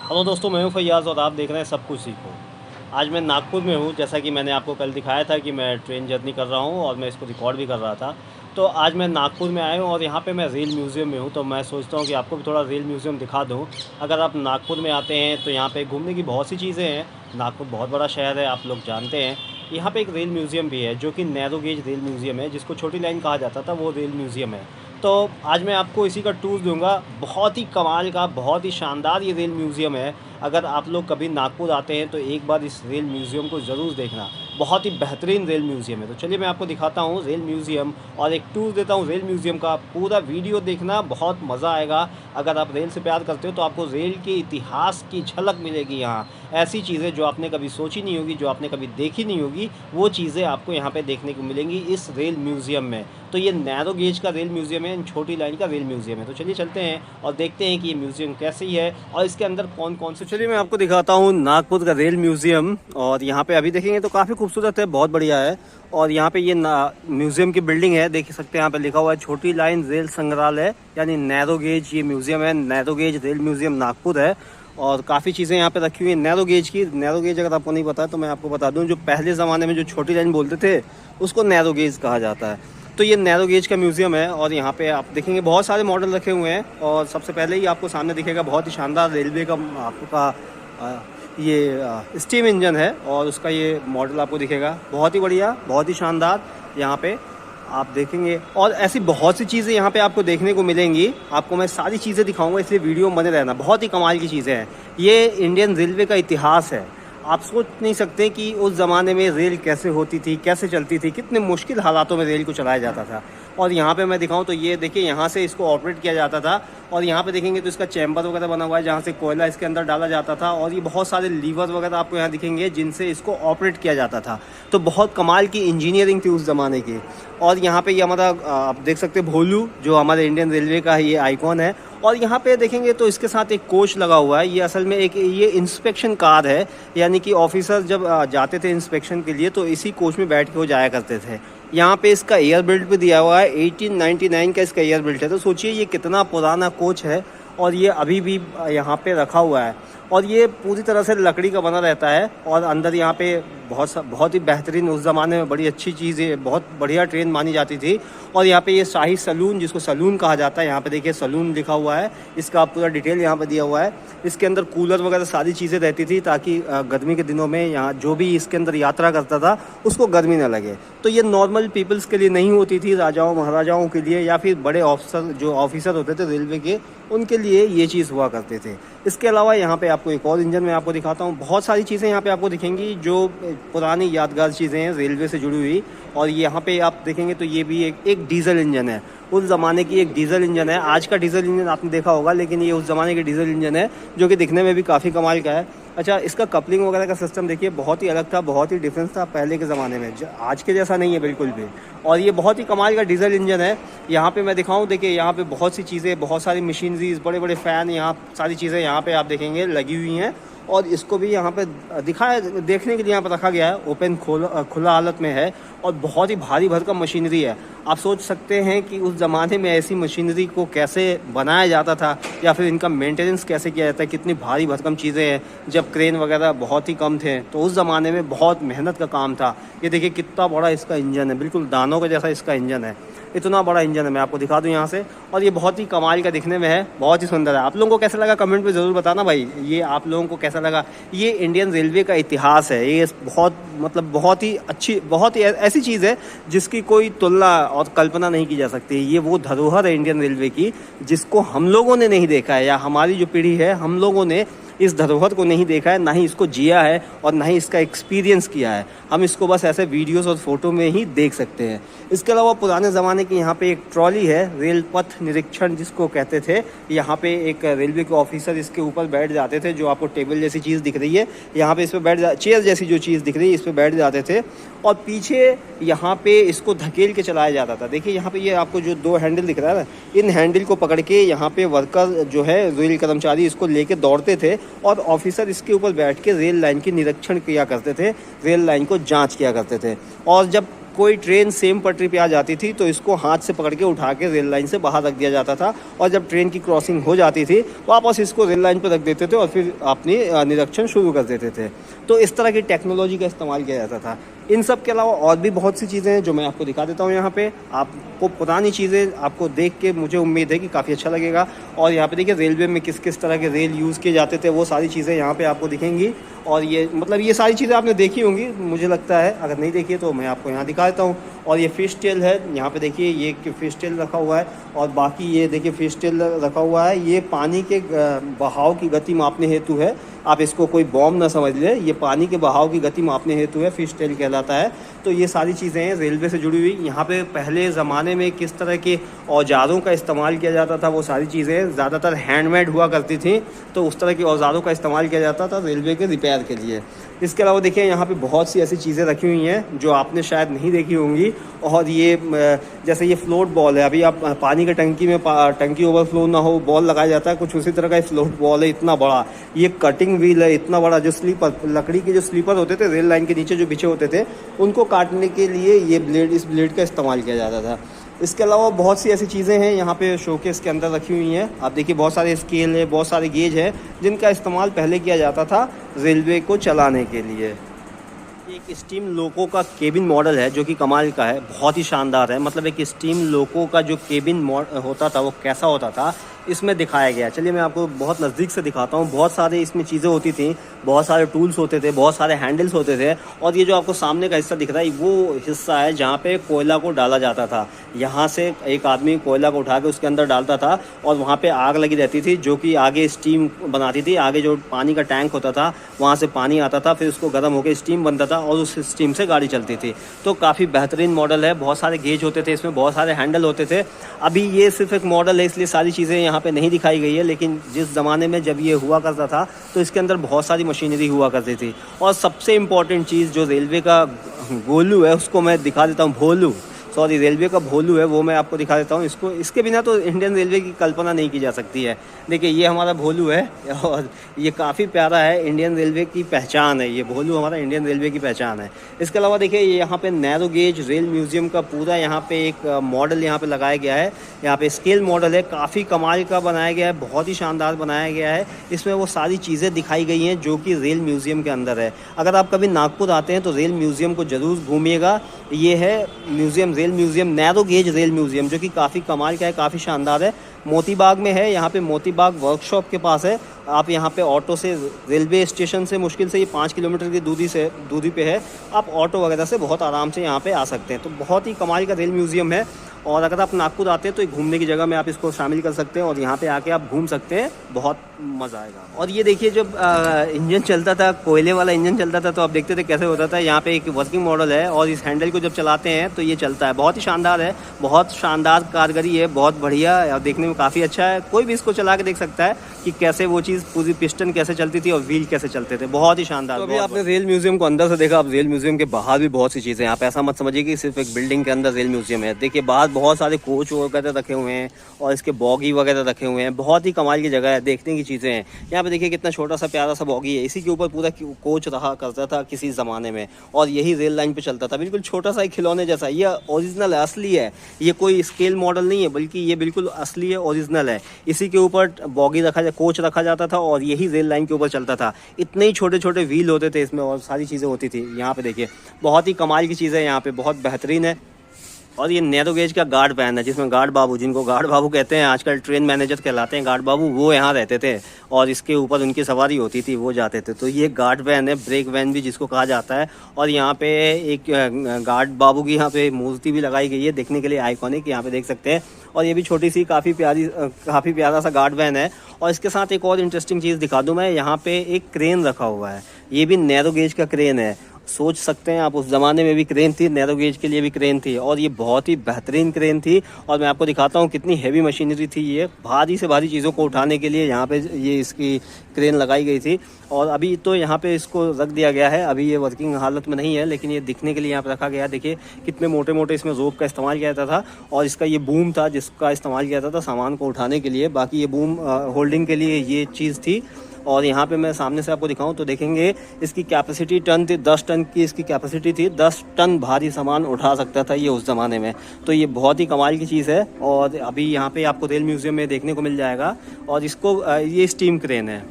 Hello दोस्तों, मैं हूं फैयाज़ और आप देख रहे हैं सब कुछ सीखो। आज मैं नागपुर में हूं, जैसा कि मैंने आपको कल दिखाया था कि मैं ट्रेन जर्नी कर रहा हूं और मैं इसको रिकॉर्ड भी कर रहा था। तो आज मैं नागपुर में आया हूं और यहां पे मैं रेल म्यूज़ियम में हूं, तो मैं सोचता हूं कि आपको भी थोड़ा रेल म्यूज़ियम दिखा दूं। अगर आप नागपुर में आते हैं तो यहाँ पे घूमने की बहुत सी चीज़ें हैं। नागपुर बहुत बड़ा शहर है, आप लोग जानते हैं। यहाँ पे एक रेल म्यूज़ियम भी है जो कि नैरो गेज रेल म्यूज़ियम है, जिसको छोटी लाइन कहा जाता था, वो रेल म्यूज़ियम है। तो आज मैं आपको इसी का टूर दूंगा। बहुत ही कमाल का, बहुत ही शानदार ये रेल म्यूज़ियम है। अगर आप लोग कभी नागपुर आते हैं तो एक बार इस रेल म्यूज़ियम को ज़रूर देखना। बहुत ही बेहतरीन रेल म्यूज़ियम है। तो चलिए मैं आपको दिखाता हूँ रेल म्यूज़ियम और एक टूर देता हूँ रेल म्यूज़ियम का। पूरा वीडियो देखना, बहुत मज़ा आएगा। अगर आप रेल से प्यार करते हो तो आपको रेल के इतिहास की झलक मिलेगी यहाँ। ऐसी चीज़ें जो आपने कभी सोची नहीं होगी, जो आपने कभी देखी नहीं होगी, वो चीज़ें आपको यहाँ पे देखने को मिलेंगी इस रेल म्यूज़ियम में। तो ये नैरो गेज का रेल म्यूज़ियम है, छोटी लाइन का रेल म्यूज़ियम है। तो चलिए चलते हैं और देखते हैं कि ये म्यूज़ियम कैसी है और इसके अंदर कौन कौन से। चलिए मैं आपको दिखाता हूँ नागपुर का रेल म्यूज़ियम। और यहाँ पे अभी देखेंगे तो काफ़ी खूबसूरत है, बहुत बढ़िया है। और यहाँ पे ये म्यूज़ियम की बिल्डिंग है, देख सकते हैं यहाँ पे लिखा हुआ है छोटी लाइन रेल संग्रहालय, यानी नैरो गेज ये म्यूज़ियम है। Narrow gauge rail museum Nagpur है और काफ़ी चीज़ें यहाँ पे रखी हुई हैं नैरो गेज की। नैरो गेज अगर आपको नहीं पता है तो मैं आपको बता दूँ, जो पहले ज़माने में जो छोटी लाइन बोलते थे उसको नैरो गेज कहा जाता है। तो ये नैरो गेज का म्यूज़ियम है और यहाँ पे आप देखेंगे बहुत सारे मॉडल रखे हुए हैं। और सबसे पहले ही आपको सामने दिखेगा बहुत ही शानदार रेलवे का आपका ये स्टीम इंजन है और उसका ये मॉडल आपको दिखेगा। बहुत ही बढ़िया, बहुत ही शानदार यहाँ पे आप देखेंगे। और ऐसी बहुत सी चीज़ें यहाँ पे आपको देखने को मिलेंगी। आपको मैं सारी चीज़ें दिखाऊंगा, इसलिए वीडियो में बने रहना। बहुत ही कमाल की चीज़ें हैं। ये इंडियन रेलवे का इतिहास है। आप सोच नहीं सकते कि उस ज़माने में रेल कैसे होती थी, कैसे चलती थी, कितने मुश्किल हालातों में रेल को चलाया जाता था। और यहाँ पे मैं दिखाऊं तो ये देखिए, यहाँ से इसको ऑपरेट किया जाता था। और यहाँ पे देखेंगे तो इसका चैम्बर वगैरह बना हुआ है जहाँ से कोयला इसके अंदर डाला जाता था। और ये बहुत सारे लीवर वगैरह आपको यहाँ दिखेंगे जिनसे इसको ऑपरेट किया जाता था। तो बहुत कमाल की इंजीनियरिंग थी उस ज़माने की। और यहाँ पे ये हमारा आप देख सकते हैं भोलू, जो हमारे इंडियन रेलवे का ये आइकॉन है। और यहाँ पे देखेंगे तो इसके साथ एक कोच लगा हुआ है। ये असल में एक ये इंस्पेक्शन कार है, यानी कि ऑफिसर जब जाते थे इंस्पेक्शन के लिए तो इसी कोच में बैठ के वो जाया करते थे। यहाँ पे इसका एयर बेल्ट भी दिया हुआ है, 1899 का इसका एयर बेल्ट है। तो सोचिए ये कितना पुराना कोच है और ये अभी भी यहाँ पे रखा हुआ है। और ये पूरी तरह से लकड़ी का बना रहता है। और अंदर यहाँ पे बहुत ही बेहतरीन, उस ज़माने में बड़ी अच्छी चीज़ है, बहुत बढ़िया ट्रेन मानी जाती थी। और यहाँ पे ये शाही सलून, जिसको सलून कहा जाता है, यहाँ पे देखिए सलून लिखा हुआ है। इसका पूरा डिटेल यहाँ पे दिया हुआ है। इसके अंदर कूलर वगैरह सारी चीज़ें रहती थी ताकि गर्मी के दिनों में यहाँ जो भी इसके अंदर यात्रा करता था उसको गर्मी ना लगे। तो ये नॉर्मल पीपल्स के लिए नहीं होती थी, राजाओं महाराजाओं के लिए या फिर बड़े ऑफिसर जो ऑफिसर होते थे रेलवे के, उनके लिए ये चीज़ हुआ करते थे। इसके अलावा यहाँ पे आपको एक और इंजन में आपको दिखाता हूँ। बहुत सारी चीज़ें यहाँ पे आपको दिखेंगी जो पुरानी यादगार चीज़ें हैं रेलवे से जुड़ी हुई। और यहाँ पे आप देखेंगे तो ये भी एक डीजल इंजन है। उस ज़माने की एक डीजल इंजन है। आज का डीजल इंजन आपने देखा होगा, लेकिन ये उस ज़माने की डीजल इंजन है जो कि दिखने में भी काफ़ी कमाल का है। अच्छा, इसका कपलिंग वगैरह का सिस्टम देखिए, बहुत ही अलग था, बहुत ही डिफरेंस था पहले के ज़माने में। आज के जैसा नहीं है बिल्कुल भी। और ये बहुत ही कमाल का डीजल इंजन है। यहाँ पे मैं दिखाऊँ, देखिए यहाँ पे बहुत सी चीज़ें, बहुत सारी मशीनरीज, बड़े बड़े फ़ैन, यहाँ सारी चीज़ें यहाँ पे आप देखेंगे लगी हुई हैं। और इसको भी यहाँ पे दिखाया, देखने के लिए यहाँ पर रखा गया है। ओपन खुला हालत में है और बहुत ही भारी भरकम मशीनरी है। आप सोच सकते हैं कि उस ज़माने में ऐसी मशीनरी को कैसे बनाया जाता था या फिर इनका मेंटेनेंस कैसे किया जाता है, कितनी भारी भरकम चीज़ें हैं। जब क्रेन वगैरह बहुत ही कम थे तो उस ज़माने में बहुत मेहनत का काम था। ये देखिए कितना बड़ा इसका इंजन है, बिल्कुल दानों का जैसा इसका इंजन है। इतना बड़ा इंजन है, मैं आपको दिखा दूं यहाँ से। और ये बहुत ही कमाल का दिखने में है, बहुत ही सुंदर है। आप लोगों को कैसा लगा कमेंट में ज़रूर बताना भाई, ये आप लोगों को कैसा लगा। ये इंडियन रेलवे का इतिहास है। ये बहुत ही अच्छी, बहुत ही ऐसी चीज़ है जिसकी कोई तुलना और कल्पना नहीं की जा सकती। ये वो धरोहर है इंडियन रेलवे की जिसको हम लोगों ने नहीं देखा है, या हमारी जो पीढ़ी है हम लोगों ने इस धरोहर को नहीं देखा है, ना ही इसको जिया है और ना ही इसका एक्सपीरियंस किया है। हम इसको बस ऐसे वीडियोस और फोटो में ही देख सकते हैं। इसके अलावा पुराने ज़माने की यहाँ पे एक ट्रॉली है, रेल पथ निरीक्षण जिसको कहते थे। यहाँ पे एक रेलवे के ऑफिसर इसके ऊपर बैठ जाते थे, जो आपको टेबल जैसी चीज़ दिख रही है यहाँ पे, इस पर चेयर जैसी जो चीज़ दिख रही है इस पर बैठ जाते थे। और पीछे यहाँ पे इसको धकेल के चलाया जाता था। देखिए यहाँ पे ये आपको जो दो हैंडल दिख रहा है ना, इन हैंडल को पकड़ के यहाँ पे वर्कर जो है रेल कर्मचारी इसको लेके दौड़ते थे और ऑफिसर इसके ऊपर बैठ के रेल लाइन की निरीक्षण किया करते थे, रेल लाइन को जांच किया करते थे। और जब कोई ट्रेन सेम पटरी पे आ जाती थी तो इसको हाथ से पकड़ के उठा के रेल लाइन से बाहर रख दिया जाता था, और जब ट्रेन की क्रॉसिंग हो जाती थी वापस इसको रेल लाइन पर रख देते थे और फिर अपनी निरीक्षण शुरू कर देते थे। तो इस तरह की टेक्नोलॉजी का इस्तेमाल किया जाता था। इन सब के अलावा और भी बहुत सी चीज़ें हैं जो मैं आपको दिखा देता हूँ यहाँ पे। आपको पुरानी चीज़ें आपको देख के मुझे उम्मीद है कि काफ़ी अच्छा लगेगा। और यहाँ पे देखिए रेलवे में किस किस तरह के रेल यूज़ किए जाते थे, वो सारी चीज़ें यहाँ पे आपको दिखेंगी। और ये मतलब ये सारी चीज़ें आपने देखी होंगी मुझे लगता है, अगर नहीं देखी है तो मैं आपको यहाँ दिखा देता हूँ। और ये फिश टेल है, यहाँ पे देखिए ये फिश टेल रखा हुआ है, और बाकी ये देखिए फिश टेल रखा हुआ है। ये पानी के बहाव की गति मापने हेतु है, आप इसको कोई बॉम्ब ना समझ ले, ये पानी के बहाव की गति मापने हेतु है, फिश टेल कहलाता है। तो ये सारी चीज़ें हैं रेलवे से जुड़ी हुई। यहाँ पे पहले ज़माने में किस तरह के औजारों का इस्तेमाल किया जाता था, वो सारी चीज़ें ज़्यादातर हैंडमेड हुआ करती थी, तो उस तरह के औजारों का इस्तेमाल किया जाता था रेलवे के रिपेयर के लिए। इसके अलावा देखिए यहाँ पे बहुत सी ऐसी चीज़ें रखी हुई हैं जो आपने शायद नहीं देखी होंगी। और ये जैसे ये फ्लोट बॉल है, अभी आप पानी के टंकी में टंकी ओवरफ्लो ना हो, बॉल लगाया जाता है, कुछ उसी तरह का फ्लोट बॉल है, इतना बड़ा। ये कटिंग व्हील है, इतना बड़ा, जो स्लीपर लकड़ी के जो स्लीपर होते थे रेल लाइन के नीचे जो बिछे होते थे, उनको काटने के लिए ये ब्लेड, इस ब्लेड का इस्तेमाल किया जाता था। इसके अलावा बहुत सी ऐसी चीज़ें हैं यहाँ पे शोकेस के अंदर रखी हुई हैं। आप देखिए बहुत सारे स्केल है, बहुत सारे गेज है, जिनका इस्तेमाल पहले किया जाता था रेलवे को चलाने के लिए। एक स्टीम लोको का केबिन मॉडल है जो कि कमाल का है, बहुत ही शानदार है। मतलब एक स्टीम लोको का जो केबिन होता था वो कैसा होता था इसमें दिखाया गया। चलिए मैं आपको बहुत नज़दीक से दिखाता हूँ। बहुत सारे इसमें चीज़ें होती थी, बहुत सारे टूल्स होते थे, बहुत सारे हैंडल्स होते थे। और ये जो आपको सामने का हिस्सा दिख रहा है वो हिस्सा है जहाँ पे कोयला को डाला जाता था। यहाँ से एक आदमी कोयला को उठा के उसके अंदर डालता था और वहाँ पे आग लगी रहती थी जो कि आगे स्टीम बनाती थी। आगे जो पानी का टैंक होता था वहाँ से पानी आता था, फिर उसको गर्म होकर स्टीम बनता था और उस स्टीम से गाड़ी चलती थी। तो काफ़ी बेहतरीन मॉडल है। बहुत सारे गेज होते थे इसमें, बहुत सारे हैंडल होते थे। अभी ये सिर्फ एक मॉडल है इसलिए सारी चीज़ें यहाँ पे नहीं दिखाई गई है, लेकिन जिस ज़माने में जब ये हुआ करता था तो इसके अंदर बहुत सारी मशीनरी हुआ करती थी। और सबसे इम्पॉर्टेंट चीज़ जो रेलवे का गोलू है उसको मैं दिखा देता हूँ, भोलू, सॉरी रेलवे का भोलू है वो मैं आपको दिखा देता हूँ। इसको, इसके बिना तो इंडियन रेलवे की कल्पना नहीं की जा सकती है। देखिए ये हमारा भोलू है और ये काफ़ी प्यारा है, इंडियन रेलवे की पहचान है। ये भोलू हमारा इंडियन रेलवे की पहचान है। इसके अलावा देखिए यहाँ पे नैरो गेज रेल म्यूज़ियम का पूरा यहाँ पे एक मॉडल यहाँ पे लगाया गया है। यहाँ पे स्केल मॉडल है, काफ़ी कमाल का बनाया गया है, बहुत ही शानदार बनाया गया है। इसमें वो सारी चीज़ें दिखाई गई हैं जो कि रेल म्यूज़ियम के अंदर है। अगर आप कभी नागपुर आते हैं तो रेल म्यूज़ियम को ज़रूर घूमिएगा। ये है museum, rail museum, narrow gauge rail museum, जो कि काफ़ी कमाल का है, काफ़ी शानदार है। मोतीबाग में है, यहाँ पे मोतीबाग वर्कशॉप के पास है। आप यहाँ पे ऑटो से रेलवे स्टेशन से मुश्किल से ये 5 किलोमीटर की दूरी पे है। आप ऑटो वगैरह से बहुत आराम से यहाँ पे आ सकते हैं। तो बहुत ही कमाल का रेल म्यूज़ियम है। और अगर आप नागपुर आते हैं तो एक घूमने की जगह में आप इसको शामिल कर सकते हैं और यहाँ पे आके आप घूम सकते हैं, बहुत मज़ा आएगा। और ये देखिए जब इंजन चलता था, कोयले वाला इंजन चलता था, तो आप देखते थे कैसे होता था। यहाँ पे एक वर्किंग मॉडल है और इस हैंडल को जब चलाते हैं तो ये चलता है। बहुत ही शानदार है, बहुत शानदार कारगरी है, बहुत बढ़िया और देखने में काफ़ी अच्छा है। कोई भी इसको चला के देख सकता है कि कैसे वो चीज़ पूरी पिस्टन कैसे चलती थी और व्हील कैसे चलते थे। बहुत ही शानदार। तो अभी आपने रेल म्यूज़ियम को अंदर से देखा, अब रेल म्यूज़ियम के बाहर भी बहुत सी चीज़ें हैं। आप ऐसा मत समझिए कि सिर्फ एक बिल्डिंग के अंदर रेल म्यूज़ियम है। देखिए बाहर बहुत सारे कोच वगैरह रखे हुए हैं और इसके बॉगी वगैरह रखे हुए हैं। बहुत ही कमाल की जगह है, देखने की चीज़ें हैं। यहाँ पे देखिए कितना छोटा सा प्यारा सा बॉगी है, इसी के ऊपर पूरा कोच रहा करता था किसी ज़माने में और यही रेल लाइन पे चलता था। बिल्कुल छोटा सा एक खिलौने जैसा। ये ओरिजिनल है, असली है, ये कोई स्केल मॉडल नहीं है, बल्कि ये बिल्कुल असली है, ओरिजिनल है। इसी के ऊपर बॉगी कोच रखा जाता था और यही रेल लाइन के ऊपर चलता था। इतने ही छोटे छोटे व्हील होते थे इसमें और सारी चीज़ें होती थी। यहाँ पे देखिए बहुत ही कमाल की चीज़ है, यहाँ पे बहुत बेहतरीन है। और ये नैरो गेज का गार्ड वैन है जिसमें गार्ड बाबू, जिनको गार्ड बाबू कहते हैं, आजकल ट्रेन मैनेजर कहलाते हैं गार्ड बाबू, वो यहाँ रहते थे और इसके ऊपर उनकी सवारी होती थी, वो जाते थे। तो ये गार्ड वैन है, ब्रेक वैन भी जिसको कहा जाता है। और यहाँ पे एक गार्ड बाबू की यहाँ पे मूर्ति भी लगाई गई है, देखने के लिए आइकॉनिक, यहाँ पे देख सकते हैं। और ये भी छोटी सी काफ़ी प्यारा सा गार्ड वैन है। और इसके साथ एक और इंटरेस्टिंग चीज़ दिखा दूँ मैं, यहाँ पे एक क्रेन रखा हुआ है, ये भी नैरो गेज का क्रेन है। सोच सकते हैं आप, उस ज़माने में भी क्रेन थी, नैरो गेज के लिए भी क्रेन थी और ये बहुत ही बेहतरीन क्रेन थी। और मैं आपको दिखाता हूँ कितनी हेवी मशीनरी थी ये, भारी से भारी चीज़ों को उठाने के लिए यहाँ पे ये इसकी क्रेन लगाई गई थी। और अभी तो यहाँ पे इसको रख दिया गया है, अभी ये वर्किंग हालत में नहीं है, लेकिन ये दिखने के लिए यहाँ पे रखा गया है। देखिए कितने मोटे मोटे इसमें रोप का इस्तेमाल किया जाता था और इसका ये बूम था जिसका इस्तेमाल किया जाता था सामान को उठाने के लिए। बाकी ये बूम होल्डिंग के लिए ये चीज़ थी। और यहाँ पे मैं सामने से आपको दिखाऊं तो देखेंगे इसकी कैपेसिटी टन थी, 10 टन की इसकी कैपेसिटी थी। 10 टन भारी सामान उठा सकता था ये उस ज़माने में। तो ये बहुत ही कमाल की चीज़ है और अभी यहाँ पे आपको रेल म्यूज़ियम में देखने को मिल जाएगा। और इसको ये स्टीम क्रेन है।